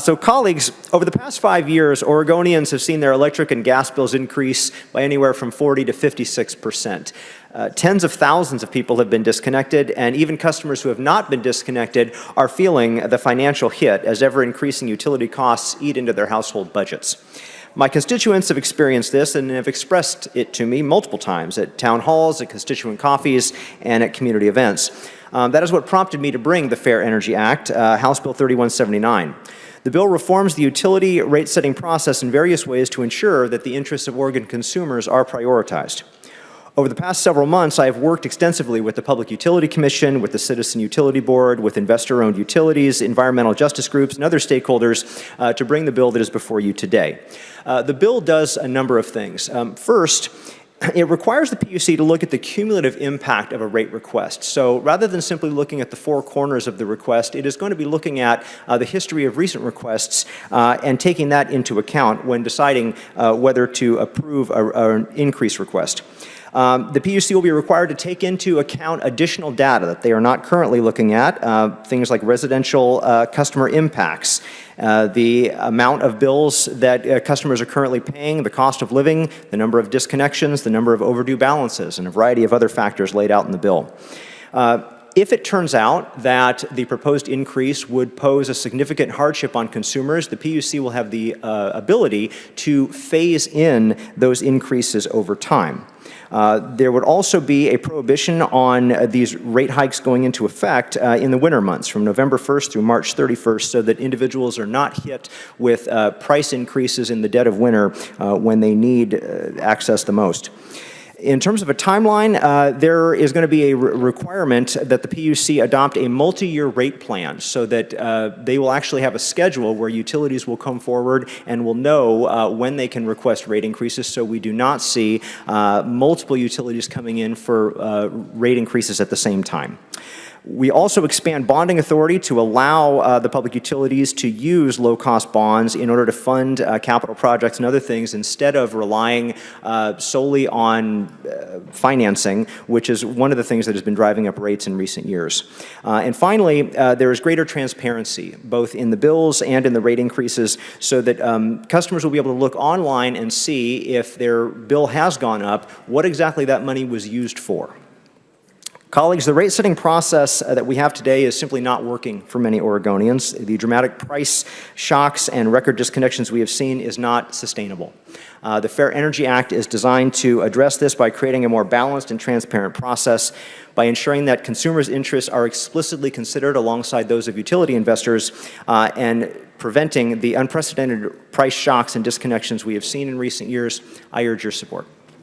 So colleagues, over the past 5 years, Oregonians have seen their electric and gas bills increase by anywhere from 40 to 56%. Tens of thousands of people have been disconnected, and even customers who have not been disconnected are feeling the financial hit as ever-increasing utility costs eat into their household budgets. My constituents have experienced this and have expressed it to me multiple times at town halls, at constituent coffees, and at community events. That is what prompted me to bring the Fair Energy Act, House Bill 3179. The bill reforms the utility rate-setting process in various ways to ensure that the interests of Oregon consumers are prioritized. Over the past several months, I have worked extensively with the Public Utility Commission, with the Citizen Utility Board, with investor-owned utilities, environmental justice groups, and other stakeholders to bring the bill that is before you today. The bill does a number of things. First, it requires the PUC to look at the cumulative impact of a rate request. So rather than simply looking at the four corners of the request, it is going to be looking at the history of recent requests and taking that into account when deciding whether to approve an increase request. The PUC will be required to take into account additional data that they are not currently looking at, things like residential customer impacts, the amount of bills that customers are currently paying, the cost of living, the number of disconnections, the number of overdue balances, and a variety of other factors laid out in the bill. If it turns out that the proposed increase would pose a significant hardship on consumers, the PUC will have the ability to phase in those increases over time. There would also be a prohibition on these rate hikes going into effect in the winter months from November 1st through March 31st so that individuals are not hit with price increases in the dead of winter when they need access the most. In terms of a timeline, there is going to be a requirement that the PUC adopt a multi-year rate plan so that they will actually have a schedule where utilities will come forward and will know when they can request rate increases so we do not see multiple utilities coming in for rate increases at the same time. We also expand bonding authority to allow the public utilities to use low-cost bonds in order to fund capital projects and other things instead of relying solely on financing, which is one of the things that has been driving up rates in recent years. And finally, there is greater transparency, both in the bills and in the rate increases, so that customers will be able to look online and see if their bill has gone up, what exactly that money was used for. Colleagues, the rate-setting process that we have today is simply not working for many Oregonians. The dramatic price shocks and record disconnections we have seen is not sustainable. The Fair Energy Act is designed to address this by creating a more balanced and transparent process, by ensuring that consumers' interests are explicitly considered alongside those of utility investors, and preventing the unprecedented price shocks and disconnections we have seen in recent years. I urge your support.